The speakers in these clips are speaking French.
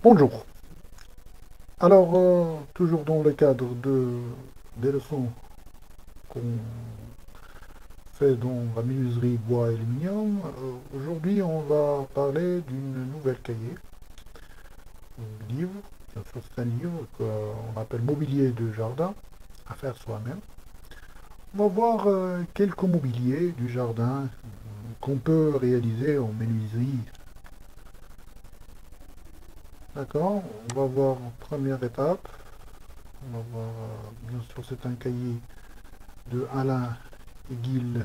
Bonjour. Alors, toujours dans le cadre des leçons qu'on fait dans la menuiserie bois et aluminium, aujourd'hui on va parler d'une nouvelle cahier, un livre, bien sûr c'est un livre qu'on appelle Mobilier de jardin, à faire soi-même. On va voir quelques mobiliers du jardin qu'on peut réaliser en menuiserie. D'accord? On va voir en première étape. On va voir, bien sûr, c'est un cahier de Alain Gil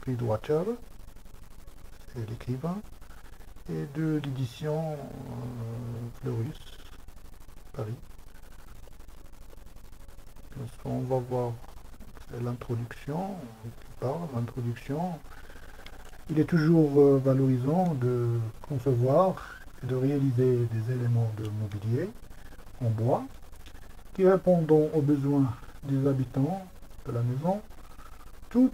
Friedwacher, c'est l'écrivain, et de l'édition Fleurus, Paris. On va voir l'introduction, l'introduction. Il est toujours valorisant de concevoir et de réaliser des éléments de mobilier en bois qui répondent aux besoins des habitants de la maison, tout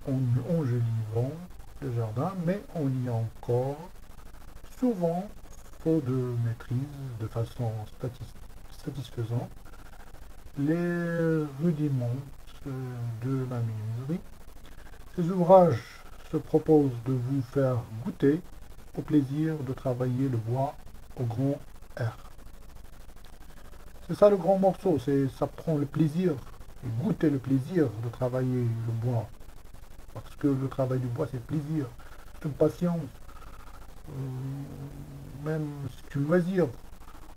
en enjolivant le jardin, mais on y a encore souvent faute de maîtrise de façon satisfaisante les rudiments de la menuiserie. Ces ouvrages se proposent de vous faire goûter au plaisir de travailler le bois au grand R. C'est ça le grand morceau, ça prend le plaisir, et goûter le plaisir de travailler le bois. Parce que le travail du bois, c'est le plaisir, c'est une patience, même c'est une loisir.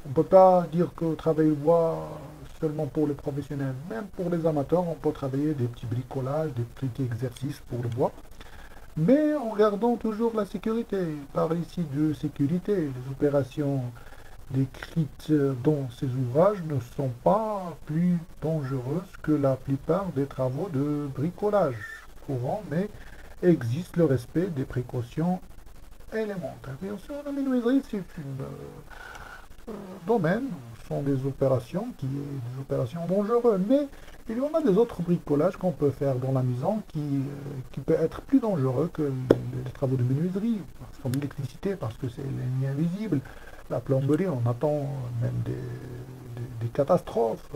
On ne peut pas dire que travailler le bois seulement pour les professionnels. Même pour les amateurs, on peut travailler des petits bricolages, des petits exercices pour le bois. Mais en gardant toujours la sécurité. Par ici de sécurité, les opérations décrites dans ces ouvrages ne sont pas plus dangereuses que la plupart des travaux de bricolage courant, mais existe le respect des précautions élémentaires. Bien sûr, la menuiserie, c'est une domaine, sont des opérations des opérations dangereuses, mais il y en a des autres bricolages qu'on peut faire dans la maison qui peut être plus dangereux que les travaux de menuiserie, comme l'électricité, parce que c'est l'ennemi invisible. La plomberie, on attend même des catastrophes.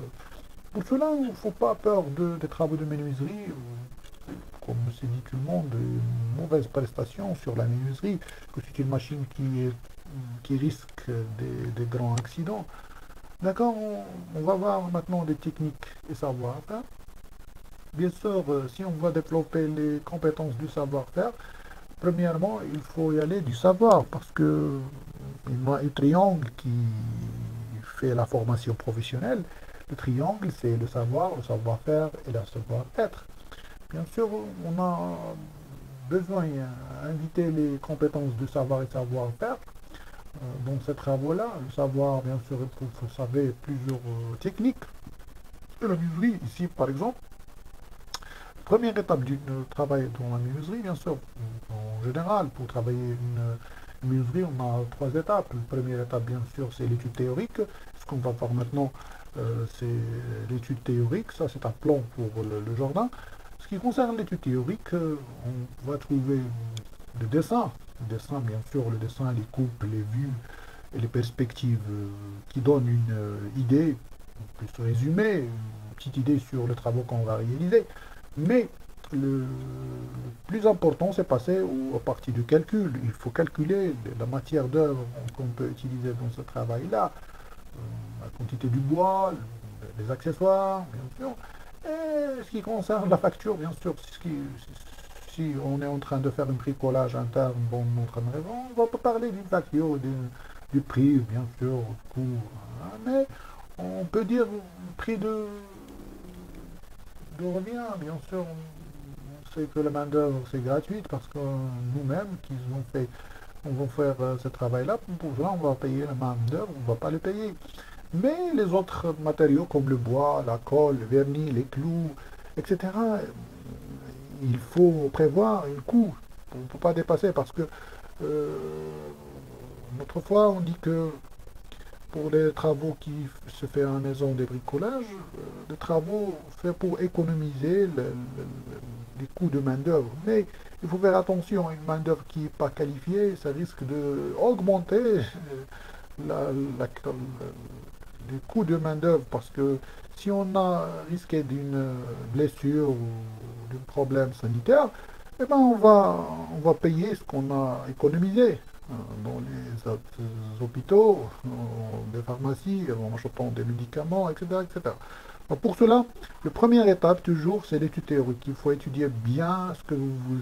Pour cela, il ne faut pas peur des travaux de menuiserie, comme se dit tout le monde, une mauvaise prestation sur la menuiserie, que c'est une machine qui risque des grands accidents. D'accord, on va voir maintenant des techniques et savoir-faire. Bien sûr, si on va développer les compétences du savoir-faire, premièrement, il faut y aller du savoir, parce que il y a un triangle qui fait la formation professionnelle. Le triangle, c'est le savoir, le savoir-faire et le savoir-être. Bien sûr, on a besoin d'inviter les compétences de savoir et savoir-faire dans ces travaux-là. Le savoir, bien sûr, il faut savoir plusieurs techniques. Et la menuiserie, ici, par exemple, première étape du travail dans la menuiserie, bien sûr, en général, pour travailler une menuiserie, on a trois étapes. La première étape, bien sûr, c'est l'étude théorique. Ce qu'on va faire maintenant, c'est l'étude théorique. Ça, c'est un plan pour le jardin. Ce qui concerne l'étude théorique, on va trouver le dessin. Le dessin, bien sûr, le dessin, les coupes, les vues et les perspectives qui donnent une idée, plus résumée, une petite idée sur les travaux qu'on va réaliser. Mais le plus important, c'est passer aux parties du calcul. Il faut calculer la matière d'œuvre qu'on peut utiliser dans ce travail-là, la quantité du bois, les accessoires, bien sûr. Et ce qui concerne la facture, bien sûr, si on est en train de faire un bricolage interne dans notre maison, on va pas parler d'une facture, du prix, bien sûr, du coût, hein, mais on peut dire prix de revient, bien sûr. On sait que la main-d'œuvre c'est gratuite parce que nous-mêmes qui on va faire ce travail-là, pour cela on va payer la main-d'œuvre, on ne va pas le payer. Mais les autres matériaux comme le bois, la colle, le vernis, les clous, etc., il faut prévoir un coût. On ne peut pas dépasser parce que euh, autrefois on dit que pour les travaux qui se font en maison des bricolages, des travaux faits pour économiser les coûts de main-d'œuvre. Mais il faut faire attention, une main-d'œuvre qui n'est pas qualifiée, ça risque d'augmenter la- la- les coûts de main-d'œuvre, parce que si on a risqué d'une blessure ou d'un problème sanitaire, eh ben on va payer ce qu'on a économisé dans les hôpitaux, des pharmacies, en achetant des médicaments, etc., etc. Donc pour cela, la première étape, toujours, c'est l'étude théorique. Il faut étudier bien ce que vous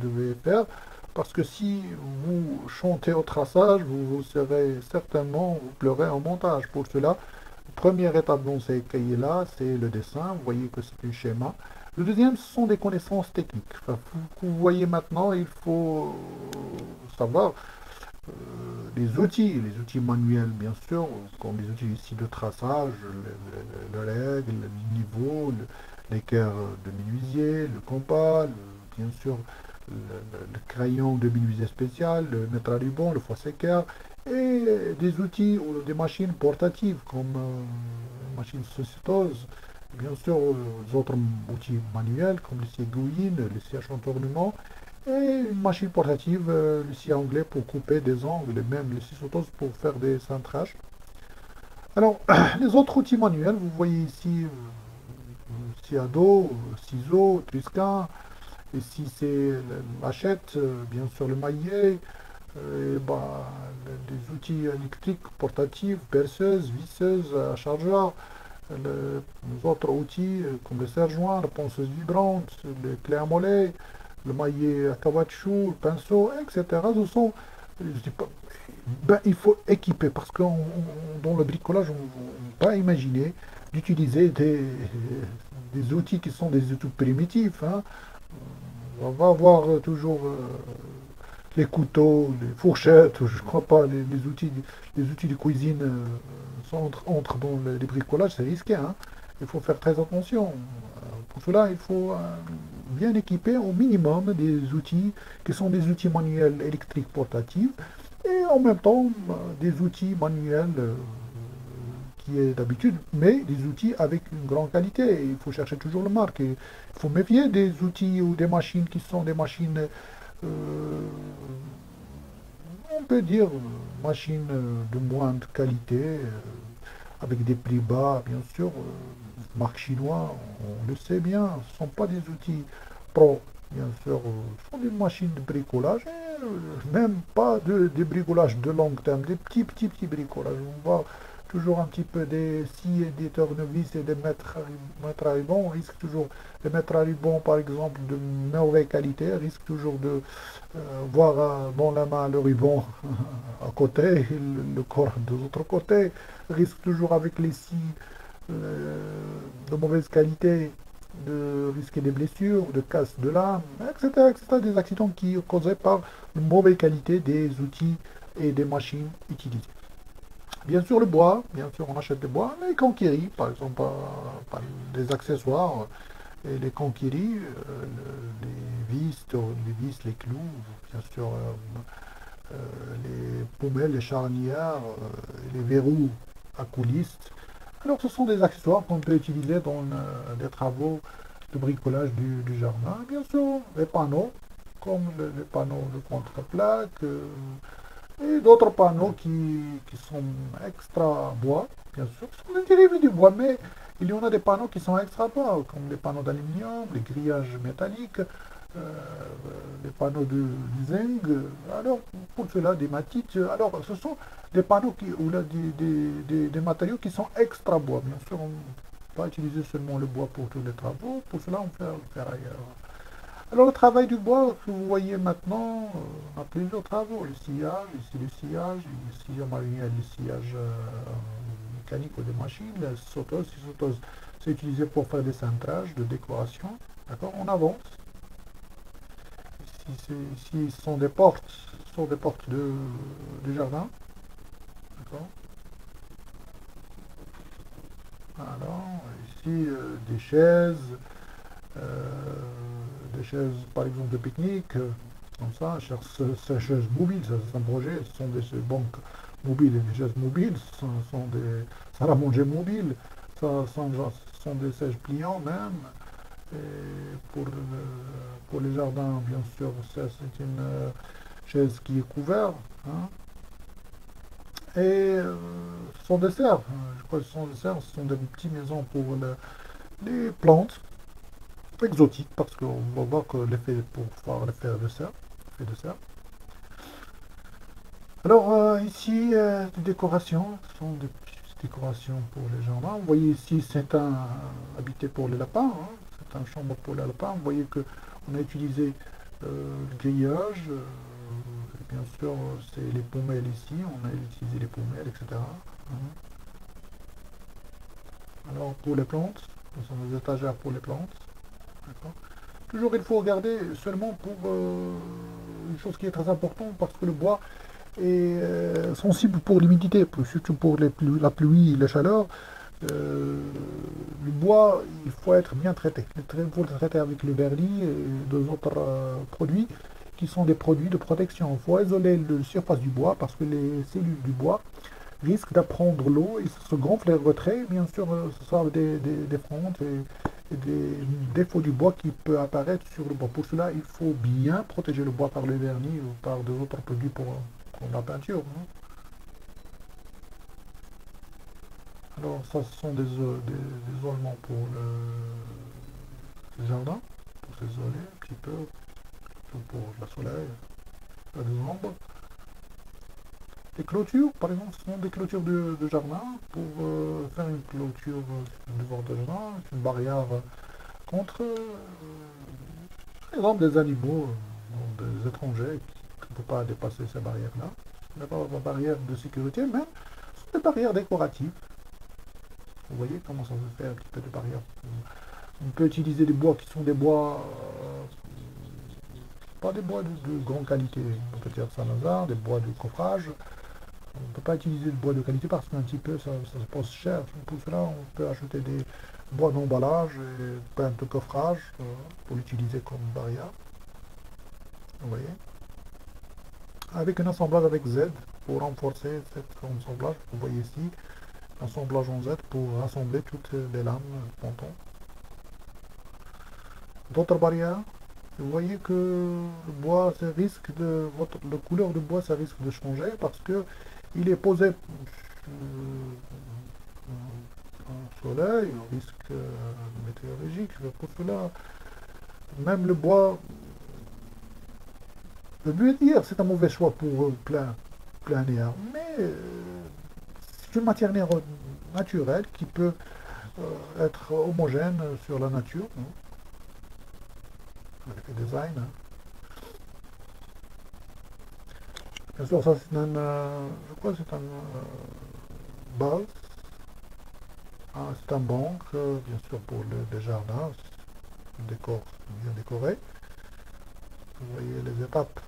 devez faire, parce que si vous chantez au traçage, vous serez certainement, vous pleurez en montage. Pour cela, la première étape dans ces cahiers-là, c'est le dessin. Vous voyez que c'est un schéma. Le deuxième, ce sont des connaissances techniques. Enfin, vous voyez maintenant, il faut savoir les outils manuels, bien sûr, comme les outils ici de traçage, le règle, le niveau, l'équerre de menuisier, le compas, bien sûr, le crayon de menuisier spécial, le mètre à ruban, le faux-sécaire, et des outils ou des machines portatives comme machines sauciteuses, bien sûr, d'autres outils manuels comme les scies aiguillines, les scies à entournement, et une machine portative, le scie anglais pour couper des angles, et même le scie sauteuse pour faire des cintrages. Alors, les autres outils manuels, vous voyez ici, scie à dos, ciseaux, trisquin, ici c'est la machette, bien sûr le maillet, et bah, des outils électriques portatifs, perceuses, visseuses, chargeurs, les autres outils comme le serre-joint, la ponceuse vibrante, les clés à mollet, le maillet à caoutchouc, le pinceau, etc. Ce sont, je dis pas, ben, il faut équiper parce que dans le bricolage, on ne peut pas imaginer d'utiliser des outils qui sont des outils primitifs, hein. On va avoir toujours les couteaux, les fourchettes, je ne crois pas, les outils de cuisine entrent dans les bricolages, c'est risqué, hein. Il faut faire très attention. Pour cela, il faut bien équiper au minimum des outils qui sont des outils manuels électriques portatifs et en même temps des outils manuels qui est d'habitude, mais des outils avec une grande qualité. Il faut chercher toujours le marque. Il faut méfier des outils ou des machines qui sont des machines on peut dire machine de moindre qualité, avec des prix bas, bien sûr. Marque chinoise, on le sait bien, ce ne sont pas des outils pro, bien sûr. Ce sont des machines de bricolage, et, même pas de bricolage de long terme, des petits bricolages. On voit toujours un petit peu des scies et des tournevis et des mètres à ruban. On risque toujours, les mètres à ruban, par exemple, de mauvaise qualité, risque toujours de voir dans la main le ruban à côté, et le corps de l'autre côté, risque toujours avec les scies de mauvaise qualité, de risquer des blessures, de casse de lame, etc., etc., des accidents qui sont causés par une mauvaise qualité des outils et des machines utilisées. Bien sûr, le bois, bien sûr, on achète des bois, les conquéris, par exemple, des accessoires, et les conquéris, les vis, les clous, bien sûr, les pommelles, les charnières, les verrous à coulisses. Alors, ce sont des accessoires qu'on peut utiliser dans les travaux de bricolage du jardin. Bien sûr, les panneaux, comme les panneaux de contre-plaque, et d'autres panneaux qui sont extra bois, bien sûr, ce sont des dérivés du bois, mais il y en a des panneaux qui sont extra bois, comme les panneaux d'aluminium, les grillages métalliques, les panneaux de zinc. Alors, pour cela, des matites. Alors, ce sont des panneaux ou là, des matériaux qui sont extra bois. Bien sûr, on ne peut pas utiliser seulement le bois pour tous les travaux. Pour cela, on peut le faire ailleurs. Alors, le travail du bois, que vous voyez maintenant, on a plusieurs travaux. Le sciage, ici le sciage manuel, le sciage mécanique ou des machines, la sauteuse, c'est utilisé pour faire des cintrages de décoration. D'accord. On avance. Ici, ce sont des portes du jardin. D'accord. Alors, ici, euh, des chaises, par exemple, de pique-nique, comme ça, ces chaises mobiles, ça c'est un projet, ce sont des banques mobiles et des chaises mobiles, ce sont des salles à manger mobiles, ce sont des sièges pliants même. Et pour les jardins, bien sûr, ça c'est une chaise qui est couverte, hein. Et ce sont des serres, je crois que ce sont des serres, ce sont des petites maisons pour les plantes exotiques, parce qu'on va voir que l'effet, pour voir l'effet de serre, l'effet de serre. Alors ici, des décorations, ce sont des petites décorations pour les jardins. Vous voyez ici, c'est un habité pour les lapins, hein. C'est un chambre pour les lapins. Vous voyez que on a utilisé le grillage, bien sûr, c'est les pommelles ici, on a utilisé les pommelles, etc. Hein. Alors pour les plantes, ce sont des étagères pour les plantes. Toujours il faut regarder seulement pour une chose qui est très importante, parce que le bois est sensible pour l'humidité, surtout pour la pluie et la chaleur. Le bois, il faut être bien traité. Il faut le traiter avec le vernis et deux autres produits qui sont des produits de protection. Il faut isoler la surface du bois parce que les cellules du bois risquent d'apprendre l'eau et se gonfler et retrait. Bien sûr, ce sont des frondes et des défauts du bois qui peuvent apparaître sur le bois. Pour cela, il faut bien protéger le bois par le vernis ou par d'autres produits pour la peinture. Hein. Alors, ça, ce sont des isolements pour le jardin, pour s'isoler un petit peu, surtout pour le soleil, pas des ombres. Les clôtures, par exemple, ce sont des clôtures de jardin. Pour faire une clôture devant le jardin, une barrière contre, par exemple, des animaux, des étrangers qui ne peuvent pas dépasser ces barrières-là. Ce n'est pas une barrière de sécurité, mais ce sont des barrières décoratives. Vous voyez comment ça se fait un petit peu de barrière. On peut utiliser des bois qui sont des bois, pas des bois de grande qualité. On peut dire Saint-Lazare, des bois de coffrage. On ne peut pas utiliser le bois de qualité parce qu'un petit peu ça se pose cher. Pour cela, on peut acheter des bois d'emballage et plein de coffrage pour l'utiliser comme barrière. Vous voyez. Avec un assemblage avec Z pour renforcer cet assemblage. Vous voyez ici, assemblage en Z pour rassembler toutes les lames ponton. D'autres barrières. Vous voyez que le bois, ça risque de, la couleur du bois, ça risque de changer parce que il est posé au soleil, au risque météorologique. Pour cela, même le bois, le but de dire c'est un mauvais choix pour plein air, mais c'est une matière naturelle qui peut être homogène sur la nature, hein, avec le design. Hein. Bien sûr, ça c'est un, je crois que c'est un base. Ah, c'est un banc, bien sûr, pour le jardin, un décor bien décoré. Vous voyez les étapes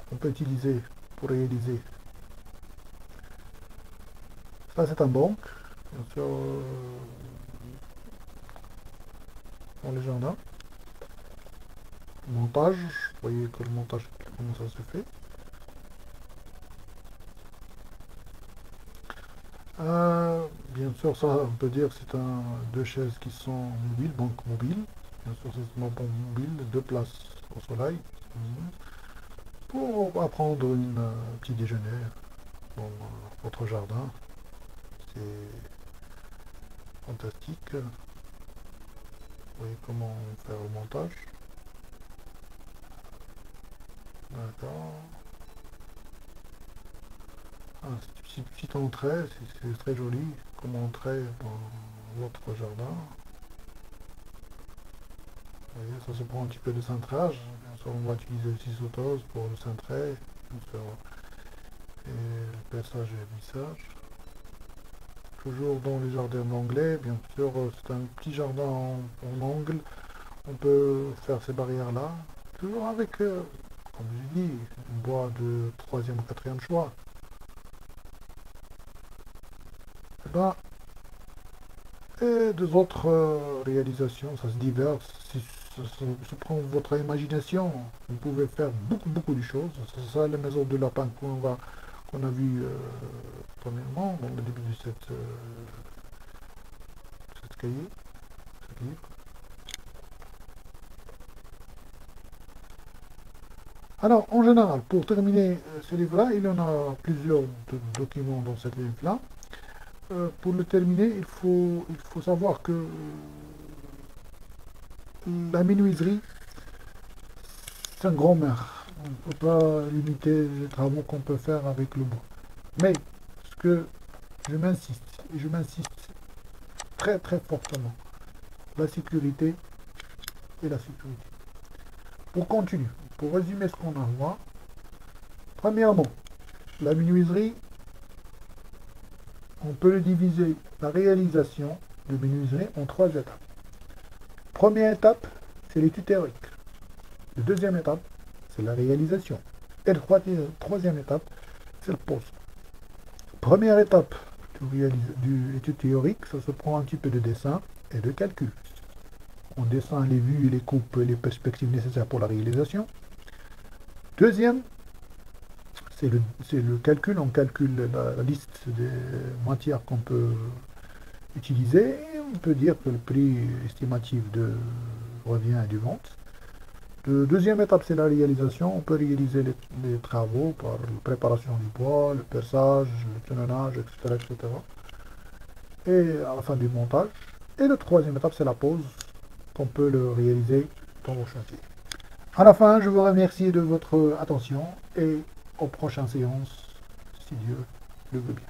qu'on peut utiliser pour réaliser. Ça, c'est un banc, bien sûr, dans les jardins. Montage, vous voyez que le montage, comment ça se fait. Bien sûr, ça, on peut dire que c'est deux chaises qui sont mobiles, banque mobile. Bien sûr, c'est un banc mobile, deux places au soleil. Pour apprendre un petit déjeuner dans votre jardin. C'est fantastique. Vous voyez comment faire le montage. D'accord. Cette petite entrée, c'est très joli comme entrée dans votre jardin. Vous voyez, ça se prend un petit peu de cintrage. Bien sûr, on va utiliser le ciseau tose pour le cintrer. Bien sûr, et le perçage et le lissage. Toujours dans les jardins anglais, bien sûr, c'est un petit jardin en angle. On peut faire ces barrières-là. Toujours avec, comme je dis, un bois de troisième ou quatrième choix. Et, ben, et deux autres réalisations, ça se diverse. Si ça prend votre imagination, vous pouvez faire beaucoup de choses. C'est ça les maisons de lapin qu'on a vu premièrement dans le début de cette cahier, ce livre. Alors, en général, pour terminer ce livre-là, il y en a plusieurs documents dans ce livre-là. Pour le terminer, il faut savoir que la menuiserie, c'est un grand mère. On ne peut pas limiter les travaux qu'on peut faire avec le bois. Mais, ce que je m'insiste très très fortement, la sécurité et la sécurité. Pour continuer, pour résumer ce qu'on a vu, premièrement, la menuiserie, on peut le diviser, la réalisation de menuiserie en 3 étapes. Première étape, c'est l'étude théorique. La deuxième étape, c'est la réalisation. Et la troisième étape, c'est le pose. Première étape de l'étude théorique, ça se prend un petit peu de dessin et de calcul. On descend les vues, les coupes, les perspectives nécessaires pour la réalisation. Deuxième, c'est le calcul. On calcule la liste des matières qu'on peut utiliser. Et on peut dire que le prix estimatif de revient du vente. La deuxième étape, c'est la réalisation. On peut réaliser les travaux par la préparation du bois, le perçage, le tenonnage, etc., etc. Et à la fin du montage. Et la troisième étape, c'est la pose, qu'on peut le réaliser dans vos chantiers. À la fin, je vous remercie de votre attention et aux prochaines séances, si Dieu le veut bien.